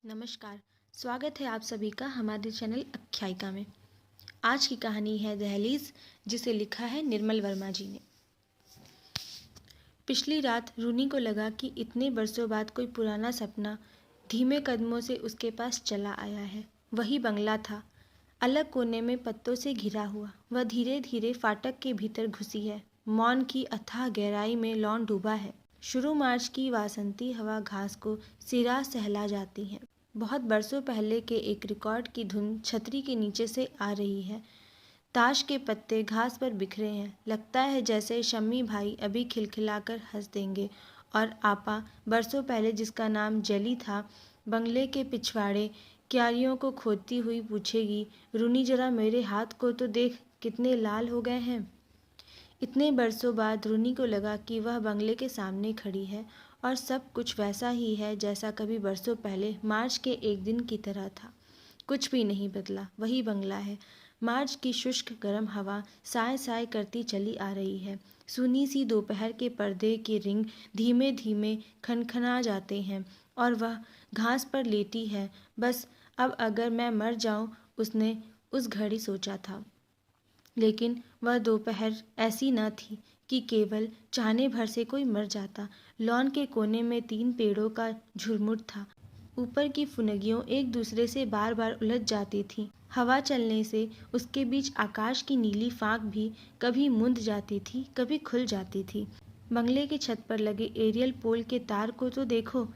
नमस्कार। स्वागत है आप सभी का हमारे चैनल आख्यायिका में। आज की कहानी है दहलीज, जिसे लिखा है निर्मल वर्मा जी ने। पिछली रात रूनी को लगा कि इतने बरसों बाद कोई पुराना सपना धीमे कदमों से उसके पास चला आया है। वही बंगला था, अलग कोने में पत्तों से घिरा हुआ। वह धीरे धीरे फाटक के भीतर घुसी है। मौन की अथाह गहराई में लॉन डूबा है। शुरू मार्च की वासंती हवा घास को सिरा सहला जाती है। बहुत बरसों पहले के एक रिकॉर्ड की धुन छतरी के नीचे से आ रही है। ताश के पत्ते घास पर बिखरे हैं। लगता है जैसे शम्मी भाई अभी खिलखिलाकर हंस देंगे और आपा बरसों पहले, जिसका नाम जेली था, बंगले के पिछवाड़े क्यारियों को खोदती हुई पूछेगी, रूनी जरा मेरे हाथ को तो देख, कितने लाल हो गए हैं। इतने बरसों बाद रूनी को लगा कि वह बंगले के सामने खड़ी है और सब कुछ वैसा ही है जैसा कभी बरसों पहले मार्च के एक दिन की तरह था। कुछ भी नहीं बदला, वही बंगला है। मार्च की शुष्क गर्म हवा साए साए करती चली आ रही है। सूनी सी दोपहर के पर्दे के रिंग धीमे धीमे खनखना जाते हैं और वह घास पर लेटी है। बस अब अगर मैं मर जाऊं, उसने उस घड़ी सोचा था। लेकिन वह दोपहर ऐसी न थी कि केवल चाहने भर से कोई मर जाता। लॉन के कोने में 3 पेड़ों का झुरमुट था। ऊपर की फुनगियों एक दूसरे से बार बार उलझ जाती थीं। हवा चलने से उसके बीच आकाश की नीली फाँक भी कभी मुंद जाती थी, कभी खुल जाती थी। बंगले की छत पर लगे एरियल पोल के तार को तो देखो,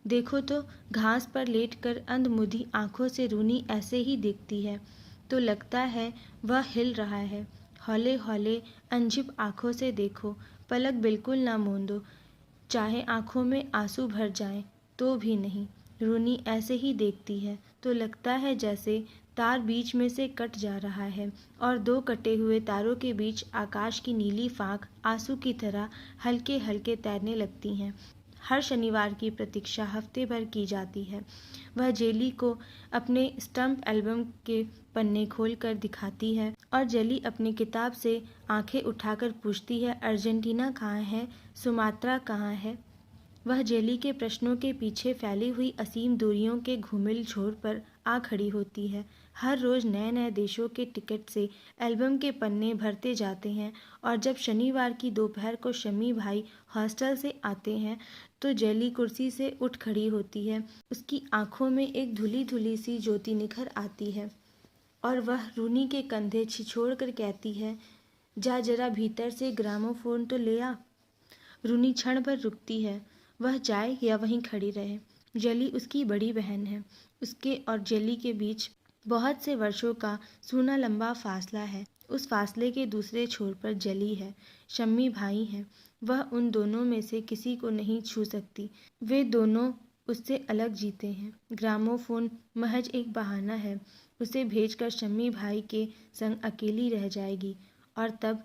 देखो तो। घास पर लेटकर अंधमुधी आंखों से रूनी ऐसे ही देखती है तो लगता है वह हिल रहा है। हौले हौले अनझिप आंखों से देखो, पलक बिल्कुल ना मूंदो, चाहे आंखों में आंसू भर जाएं तो भी नहीं। रूनी ऐसे ही देखती है तो लगता है जैसे तार बीच में से कट जा रहा है और 2 कटे हुए तारों के बीच आकाश की नीली फाँक आंसू की तरह हल्के हल्के तैरने लगती हैं। हर शनिवार की प्रतीक्षा हफ्ते भर की जाती है। वह जेली को अपने स्टंप एल्बम के पन्ने खोलकर दिखाती है और जेली अपनी किताब से आंखें उठाकर पूछती है, अर्जेंटीना कहाँ है, सुमात्रा कहाँ है। वह जेली के प्रश्नों के पीछे फैली हुई असीम दूरियों के घूमिल छोर पर आ खड़ी होती है। हर रोज नए नए देशों के टिकट से एल्बम के पन्ने भरते जाते हैं और जब शनिवार की दोपहर को शम्मी भाई हॉस्टल से आते हैं तो जेली कुर्सी से उठ खड़ी होती है। उसकी आंखों में एक धुली धुली सी ज्योति निखर आती है और वह रूनी के कंधे छिछोड़ कर कहती है, जा जरा भीतर से ग्रामोफोन तो ले आ। रूनी क्षण भर रुकती है। वह जाए या वहीं खड़ी रहे। जेली उसकी बड़ी बहन है। उसके और जेली के बीच बहुत से वर्षों का सूना लंबा फासला है। उस फासले के दूसरे छोर पर जेली है, शम्मी भाई है। वह उन दोनों में से किसी को नहीं छू सकती। वे दोनों उससे अलग जीते हैं। ग्रामोफोन महज एक बहाना है। उसे भेजकर शम्मी भाई के संग अकेली रह जाएगी और तब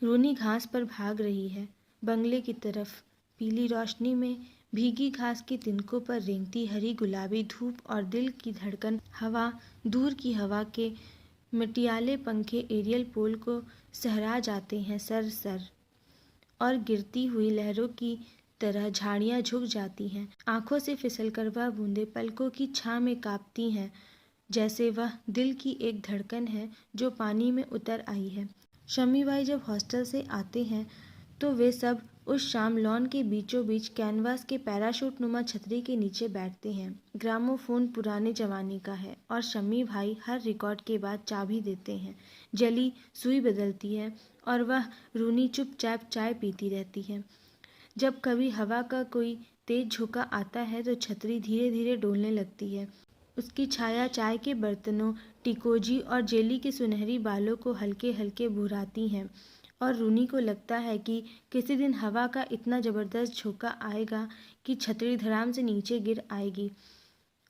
रूनी घास पर भाग रही है, बंगले की तरफ। पीली रोशनी में भीगी घास की तिनकों पर रेंगती हरी गुलाबी धूप और दिल की धड़कन हवा, दूर की हवा के मटियाले पंखे एरियल पोल को सहरा जाते हैं सर सर, और गिरती हुई लहरों की तरह झाड़ियां झुक जाती हैं। आंखों से फिसलकर वह बूंदें पलकों की छां में कांपती हैं, जैसे वह दिल की एक धड़कन है जो पानी में उतर आई है। शम्मी भाई जब हॉस्टल से आते हैं तो वे सब उस शाम लॉन के बीचों बीच कैनवास के पैराशूट नुमा छतरी के नीचे बैठते हैं। ग्रामोफोन पुराने जमाने का है और शम्मी भाई हर रिकॉर्ड के बाद चाबी देते हैं। जेली सुई बदलती है और वह रूनी चुपचाप चाय पीती रहती है। जब कभी हवा का कोई तेज झोंका आता है तो छतरी धीरे धीरे डोलने लगती है। उसकी छाया चाय के बर्तनों, टिकोजी और जेली के सुनहरी बालों को हल्के हल्के बुराती हैं और रूनी को लगता है कि किसी दिन हवा का इतना ज़बरदस्त झोंका आएगा कि छतरी धड़ाम से नीचे गिर आएगी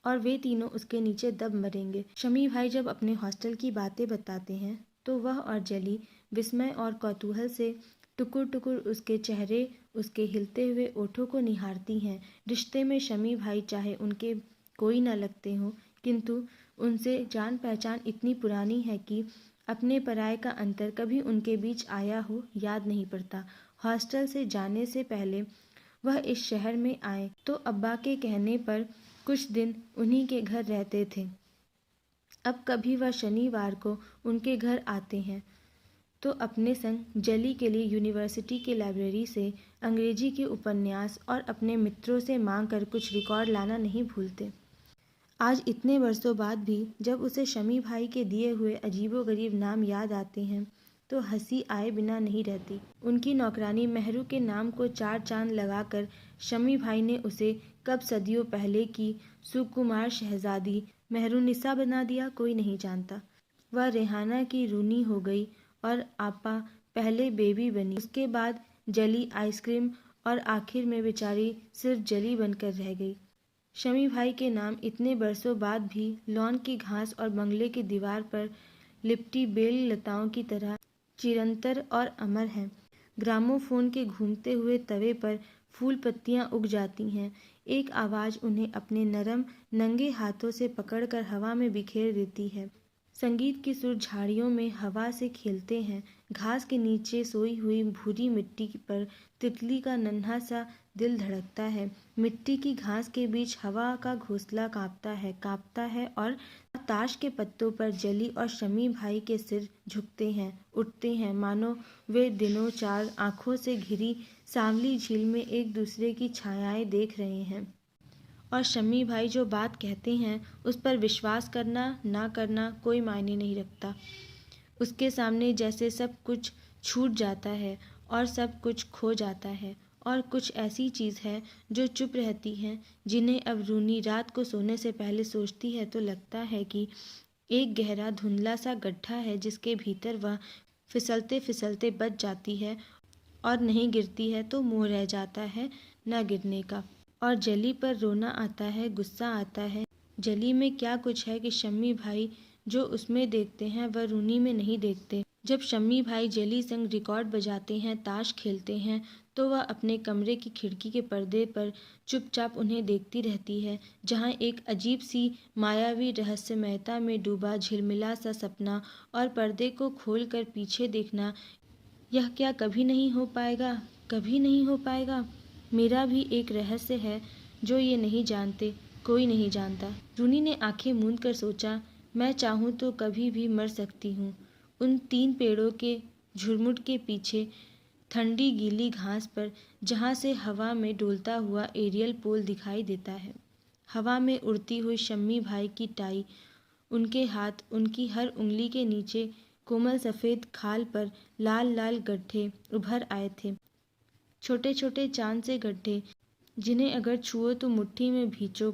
और वे तीनों उसके नीचे दब मरेंगे। शम्मी भाई जब अपने हॉस्टल की बातें बताते हैं तो वह और जेली विस्मय और कौतूहल से टुकुर टुकुर उसके चेहरे, उसके हिलते हुए ओठों को निहारती हैं। रिश्ते में शम्मी भाई चाहे उनके कोई न लगते हों, किंतु उनसे जान पहचान इतनी पुरानी है कि अपने पराये का अंतर कभी उनके बीच आया हो याद नहीं पड़ता। हॉस्टल से जाने से पहले वह इस शहर में आए तो अब्बा के कहने पर कुछ दिन उन्हीं के घर रहते थे। अब कभी वह शनिवार को उनके घर आते हैं तो अपने संग जली के लिए यूनिवर्सिटी के लाइब्रेरी से अंग्रेजी के उपन्यास और अपने मित्रों से मांग कर कुछ रिकॉर्ड लाना नहीं भूलते। आज इतने वर्षों बाद भी जब उसे शमी भाई के दिए हुए अजीबोगरीब नाम याद आते हैं तो हंसी आए बिना नहीं रहती। उनकी नौकरानी मेहरू के नाम को 4 चांद लगाकर शमी भाई ने उसे कब सदियों पहले की सुकुमार शहजादी मेहरुनिसा बना दिया कोई नहीं जानता। वह रेहाना की रूनी हो गई और आपा पहले बेबी बनी, उसके बाद जली आइसक्रीम और आखिर में बेचारी सिर्फ जली बनकर रह गई। शमी भाई के नाम इतने बरसों बाद भी लॉन की घास और बंगले की दीवार पर लिपटी बेल लताओं की तरह चिरंतर और अमर हैं। ग्रामोफोन के घूमते हुए तवे पर फूल पत्तियां उग जाती हैं। एक आवाज़ उन्हें अपने नरम नंगे हाथों से पकड़कर हवा में बिखेर देती है। संगीत की सुर झाड़ियों में हवा से खेलते हैं। घास के नीचे सोई हुई भूरी मिट्टी पर तितली का नन्हा सा दिल धड़कता है। मिट्टी की घास के बीच हवा का घोंसला कांपता है और ताश के पत्तों पर जली और शमी भाई के सिर झुकते हैं, उठते हैं, मानो वे दिनों 4 आंखों से घिरी सांवली झील में एक दूसरे की छायाएं देख रहे हैं। और शमी भाई जो बात कहते हैं उस पर विश्वास करना ना करना कोई मायने नहीं रखता। उसके सामने जैसे सब कुछ छूट जाता है और सब कुछ खो जाता है और कुछ ऐसी चीज़ है जो चुप रहती हैं, जिन्हें अब रूनी रात को सोने से पहले सोचती है तो लगता है कि एक गहरा धुंधला सा गड्ढा है जिसके भीतर वह फिसलते फिसलते बच जाती है और नहीं गिरती है तो मोह रह जाता है न गिरने का। और जली पर रोना आता है, गुस्सा आता है। जली में क्या कुछ है कि शम्मी भाई जो उसमें देखते हैं वह रूनी में नहीं देखते। जब शम्मी भाई जली संग रिकॉर्ड बजाते हैं, ताश खेलते हैं, तो वह अपने कमरे की खिड़की के पर्दे पर चुपचाप उन्हें देखती रहती है, जहाँ एक अजीब सी मायावी रहस्यमयता में डूबा झिलमिला सा सपना, और पर्दे को खोल कर पीछे देखना, यह क्या कभी नहीं हो पाएगा, कभी नहीं हो पाएगा। मेरा भी एक रहस्य है जो ये नहीं जानते, कोई नहीं जानता। रूनी ने आंखें मूंद कर सोचा, मैं चाहूँ तो कभी भी मर सकती हूँ। उन 3 पेड़ों के झुरमुट के पीछे ठंडी गीली घास पर, जहाँ से हवा में डोलता हुआ एरियल पोल दिखाई देता है। हवा में उड़ती हुई शम्मी भाई की टाई, उनके हाथ, उनकी हर उंगली के नीचे कोमल सफ़ेद खाल पर लाल लाल गड्ढे उभर आए थे। छोटे छोटे चांद से गड्ढे, जिन्हें अगर छुओ तो मुट्ठी में भींचो,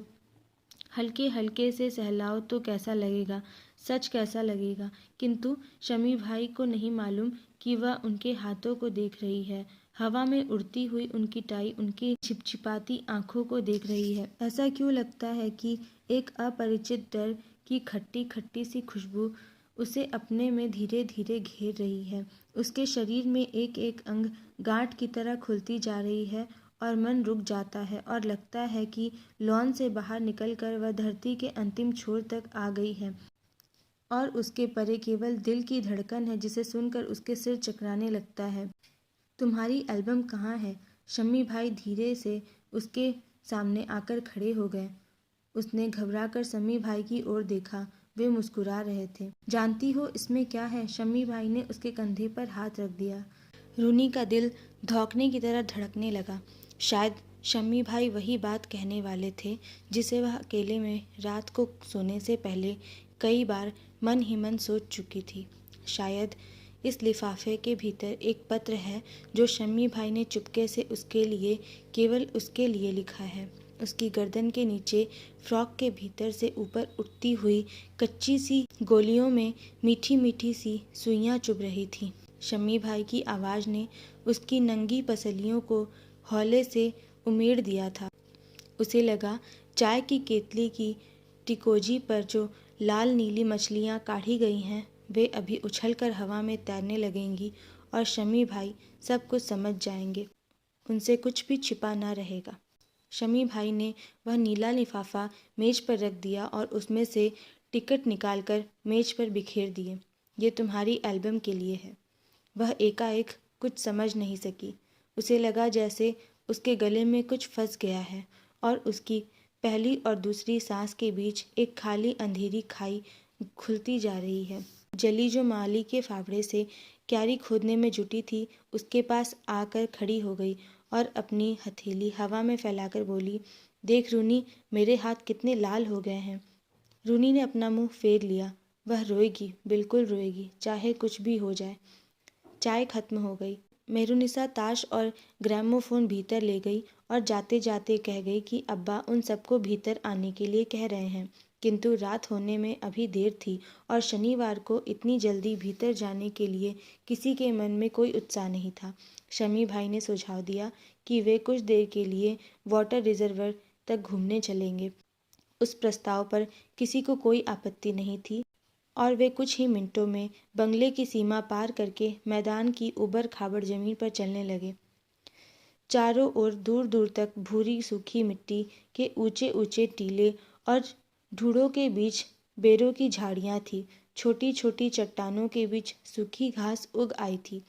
हल्के हल्के से सहलाओ तो कैसा लगेगा, सच कैसा लगेगा। किंतु शमी भाई को नहीं मालूम कि वह उनके हाथों को देख रही है। हवा में उड़ती हुई उनकी टाई उनकी छिपछिपाती आंखों को देख रही है। ऐसा क्यों लगता है कि एक अपरिचित डर की खट्टी खट्टी सी खुशबू उसे अपने में धीरे धीरे घेर रही है। उसके शरीर में एक एक अंग गांठ की तरह खुलती जा रही है और मन रुक जाता है और लगता है कि लॉन से बाहर निकलकर वह धरती के अंतिम छोर तक आ गई है और उसके परे केवल दिल की धड़कन है, जिसे सुनकर उसके सिर चकराने लगता है। तुम्हारी एल्बम कहाँ है? शम्मी भाई धीरे से उसके सामने आकर खड़े हो गए। उसने घबराकर शम्मी भाई की ओर देखा। वे मुस्कुरा रहे थे। जानती हो इसमें क्या है? शम्मी भाई ने उसके कंधे पर हाथ रख दिया। रूनी का दिल धौंकने की तरह धड़कने लगा। शायद शम्मी भाई वही बात कहने वाले थे जिसे वह अकेले में रात को सोने से पहले कई बार मन ही मन सोच चुकी थी। शायद इस लिफाफे के भीतर एक पत्र है जो शम्मी भाई ने चुपके से उसके लिए, केवल उसके लिए लिखा है। उसकी गर्दन के नीचे फ्रॉक के भीतर से ऊपर उठती हुई कच्ची सी गोलियों में मीठी मीठी सी सुइयां चुभ रही थीं। शम्मी भाई की आवाज़ ने उसकी नंगी पसलियों को हौले से उमेड़ दिया था। उसे लगा चाय की केतली की टिकोजी पर जो लाल नीली मछलियाँ काढ़ी गई हैं, वे अभी उछलकर हवा में तैरने लगेंगी और शम्मी भाई सब कुछ समझ जाएंगे। उनसे कुछ भी छिपा ना रहेगा। शम्मी भाई ने वह नीला लिफाफा मेज पर रख दिया और उसमें से टिकट निकालकर मेज पर बिखेर दिए। ये तुम्हारी एल्बम के लिए है। वह एकाएक कुछ समझ नहीं सकी। उसे लगा जैसे उसके गले में कुछ फंस गया है और उसकी पहली और दूसरी सांस के बीच एक खाली अंधेरी खाई खुलती जा रही है। जली जो माली के फावड़े से क्यारी खोदने में जुटी थी, उसके पास आकर खड़ी हो गई और अपनी हथेली हवा में फैलाकर बोली, देख रूनी, मेरे हाथ कितने लाल हो गए हैं। रूनी ने अपना मुंह फेर लिया। वह रोएगी, बिल्कुल रोएगी, चाहे कुछ भी हो जाए। चाय खत्म हो गई। मेहरुनिसा ताश और ग्रामोफोन भीतर ले गई और जाते जाते कह गई कि अब्बा उन सबको भीतर आने के लिए कह रहे हैं, किंतु रात होने में अभी देर थी और शनिवार को इतनी जल्दी भीतर जाने के लिए किसी के मन में कोई उत्साह नहीं था। शमी भाई ने सुझाव दिया कि वे कुछ देर के लिए वाटर रिजर्वर तक घूमने चलेंगे। उस प्रस्ताव पर किसी को कोई आपत्ति नहीं थी और वे कुछ ही मिनटों में बंगले की सीमा पार करके मैदान की उबड़ खाबड़ जमीन पर चलने लगे। चारों ओर दूर दूर तक भूरी सूखी मिट्टी के ऊंचे ऊंचे टीले और ढूढ़ों के बीच बेरों की झाड़ियां थी। छोटी छोटी चट्टानों के बीच सूखी घास उग आई थी।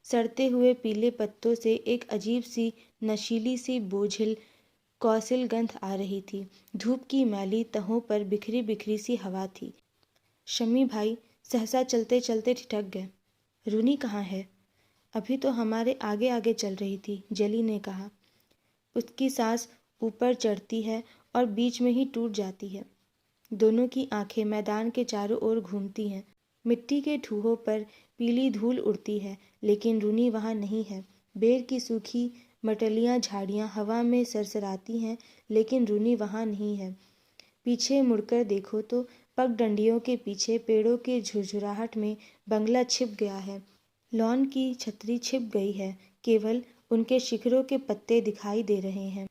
सड़ते हुए पीले पत्तों से एक अजीब सी नशीली सी बोझिल कौसिल गंध आ रही थी। धूप की मैली तहों पर बिखरी बिखरी सी हवा थी। शमी भाई सहसा चलते चलते ठिठक गए। रूनी कहाँ है? अभी तो हमारे आगे आगे चल रही थी, जली ने कहा। उसकी सांस ऊपर चढ़ती है और बीच में ही टूट जाती है। दोनों की आंखें मैदान के चारों ओर घूमती हैं। मिट्टी के ठूहों पर पीली धूल उड़ती है, लेकिन रूनी वहाँ नहीं है। बेर की सूखी मटलियाँ झाड़ियाँ हवा में सरसराती हैं, लेकिन रूनी वहाँ नहीं है। पीछे मुड़कर देखो तो पगडंडियों के पीछे पेड़ों की झुरझुराहट में बंगला छिप गया है। लॉन की छतरी छिप गई है, केवल उनके शिखरों के पत्ते दिखाई दे रहे हैं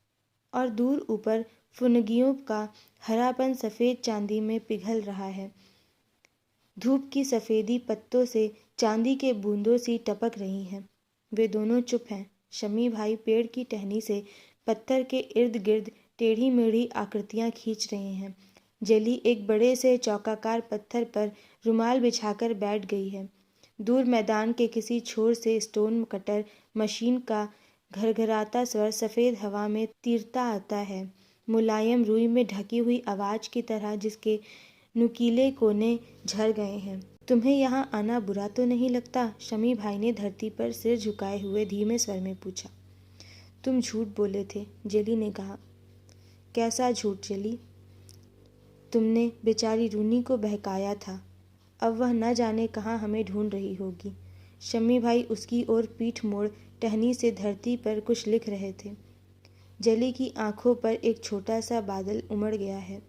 और दूर ऊपर फुनगियों का हरापन सफ़ेद चांदी में पिघल रहा है। धूप की सफ़ेदी पत्तों से चांदी के बूंदों सी टपक रही है। वे दोनों चुप हैं। शमी भाई पेड़ की टहनी से पत्थर के इर्द गिर्द टेढ़ी मेढ़ी आकृतियां खींच रहे हैं। जली एक बड़े से चौकाकार पत्थर पर रुमाल बिछाकर बैठ गई है। दूर मैदान के किसी छोर से स्टोन कटर मशीन का घरघराता स्वर सफ़ेद हवा में तीरता आता है, मुलायम रुई में ढकी हुई आवाज़ की तरह जिसके नुकीले कोने झर गए हैं। तुम्हें यहाँ आना बुरा तो नहीं लगता? शमी भाई ने धरती पर सिर झुकाए हुए धीमे स्वर में पूछा। तुम झूठ बोले थे, जली ने कहा। कैसा झूठ जली? तुमने बेचारी रूनी को बहकाया था। अब वह न जाने कहाँ हमें ढूंढ रही होगी। शमी भाई उसकी ओर पीठ मोड़ टहनी से धरती पर कुछ लिख रहे थे। जली की आंखों पर एक छोटा सा बादल उमड़ गया है।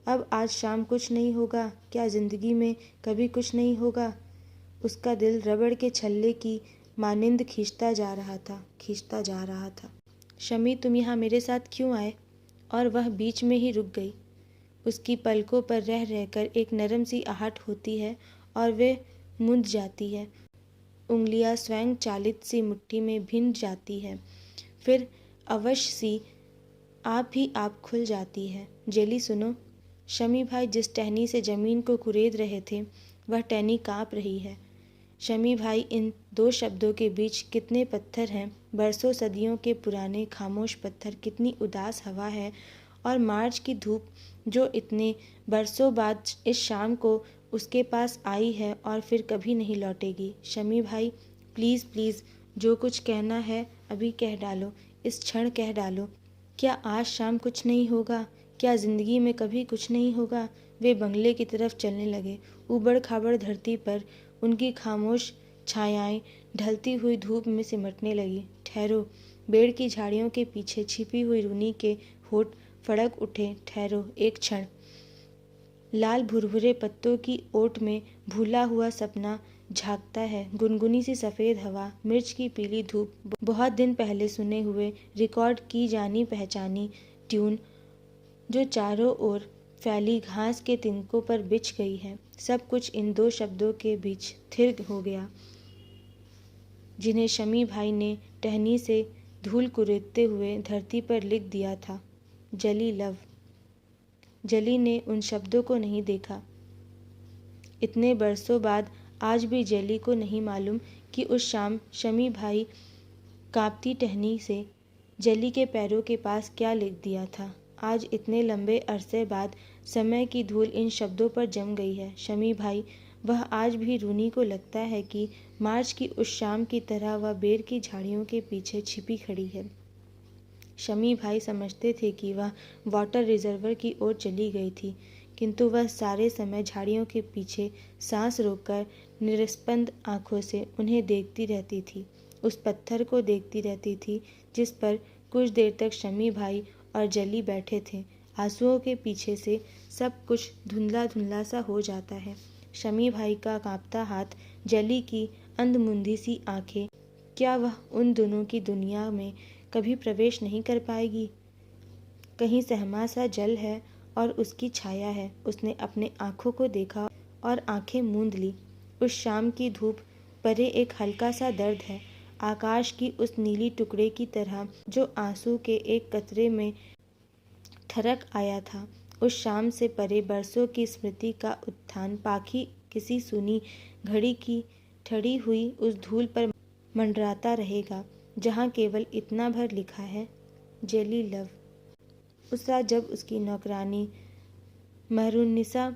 अब आज शाम कुछ नहीं होगा? क्या जिंदगी में कभी कुछ नहीं होगा? उसका दिल रबड़ के छल्ले की मानिंद खींचता जा रहा था। शमी, तुम यहाँ मेरे साथ क्यों आए? और वह बीच में ही रुक गई। उसकी पलकों पर रह रहकर एक नरम सी आहट होती है और वे मुंद जाती है। उंगलियां स्वयं चालित सी मुट्ठी में भिन जाती है, फिर अवश्य सी आप ही आप खुल जाती है। जली सुनो। शमी भाई जिस टहनी से जमीन को कुरेद रहे थे, वह टहनी काँप रही है। शमी भाई, इन दो शब्दों के बीच कितने पत्थर हैं, बरसों सदियों के पुराने खामोश पत्थर। कितनी उदास हवा है और मार्च की धूप जो इतने बरसों बाद इस शाम को उसके पास आई है और फिर कभी नहीं लौटेगी। शमी भाई, प्लीज़ प्लीज़, जो कुछ कहना है अभी कह डालो, इस क्षण कह डालो। क्या आज शाम कुछ नहीं होगा? क्या जिंदगी में कभी कुछ नहीं होगा? वे बंगले की तरफ चलने लगे। ऊबड़ खाबड़ धरती पर उनकी खामोश छायाएं ढलती हुई धूप में सिमटने लगी। ठहरो। बेड़ की झाड़ियों के पीछे छिपी हुई रूनी के होठ फड़क उठे। ठहरो एक क्षण। लाल भुरभुरे पत्तों की ओट में भूला हुआ सपना झांकता है। गुनगुनी सी सफ़ेद हवा, मिर्च की पीली धूप, बहुत दिन पहले सुने हुए, रिकॉर्ड की जानी पहचानी ट्यून जो चारों ओर फैली घास के तिनकों पर बिछ गई है, सब कुछ इन दो शब्दों के बीच थिर हो गया, जिन्हें शमी भाई ने टहनी से धूल कुरेदते हुए धरती पर लिख दिया था। जली लव। जली ने उन शब्दों को नहीं देखा। इतने बरसों बाद आज भी जली को नहीं मालूम कि उस शाम शमी भाई कांपती टहनी से जली के पैरों के पास क्या लिख दिया था। आज इतने लंबे अरसे बाद समय की धूल इन शब्दों पर जम गई है। शमी भाई, वह आज भी रूनी को लगता है कि मार्च की उस शाम की तरह वह बेर की झाड़ियों के पीछे छिपी खड़ी है। शमी भाई समझते थे कि वह वाटर रिजर्वर की ओर चली गई थी, किंतु वह सारे समय झाड़ियों के पीछे सांस रोककर निस्पंद आंखों से उन्हें देखती रहती थी। उस पत्थर को देखती रहती थी जिस पर कुछ देर तक शमी भाई और जली बैठे थे। आंसुओं के पीछे से सब कुछ धुंधला धुंधला सा हो जाता है। शमी भाई का कांपता हाथ, जली की अंधमुंधी सी आंखें, क्या वह उन दोनों की दुनिया में कभी प्रवेश नहीं कर पाएगी? कहीं सहमा सा जल है और उसकी छाया है। उसने अपने आंखों को देखा और आंखें मूंद ली। उस शाम की धूप परे एक हल्का सा दर्द है, आकाश की उस नीली टुकड़े की तरह जो आंसू के एक कतरे में ठरक आया था। उस शाम से परे बरसों की स्मृति का उत्थान पाखी किसी सुनी घड़ी की ठड़ी हुई उस धूल पर मंडराता रहेगा, जहाँ केवल इतना भर लिखा है, जेली लव। उस रात जब उसकी नौकरानी महरुनिसा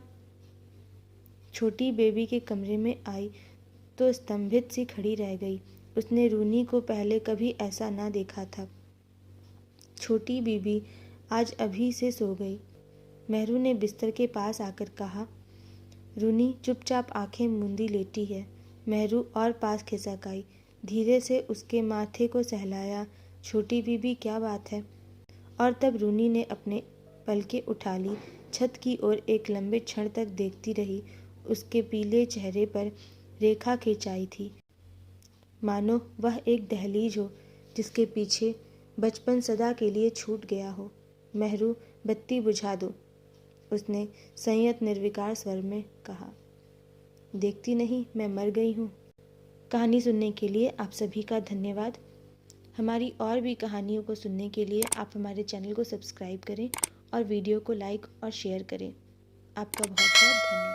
छोटी बेबी के कमरे में आई तो स्तंभित सी खड़ी रह गई। उसने रूनी को पहले कभी ऐसा ना देखा था। छोटी बीबी आज अभी से सो गई। महरू ने बिस्तर के पास आकर कहा। रूनी चुपचाप आंखें मूंदी लेटी है। महरू और पास खिसक आई, धीरे से उसके माथे को सहलाया। छोटी बीबी, क्या बात है? और तब रूनी ने अपने पलकें उठा ली। छत की ओर एक लंबे क्षण तक देखती रही। उसके पीले चेहरे पर रेखा खिंचाई थी, मानो वह एक दहलीज हो जिसके पीछे बचपन सदा के लिए छूट गया हो। महरू, बत्ती बुझा दो, उसने संयत निर्विकार स्वर में कहा। देखती नहीं मैं मर गई हूँ। कहानी सुनने के लिए आप सभी का धन्यवाद। हमारी और भी कहानियों को सुनने के लिए आप हमारे चैनल को सब्सक्राइब करें और वीडियो को लाइक और शेयर करें। आपका बहुत बहुत धन्यवाद।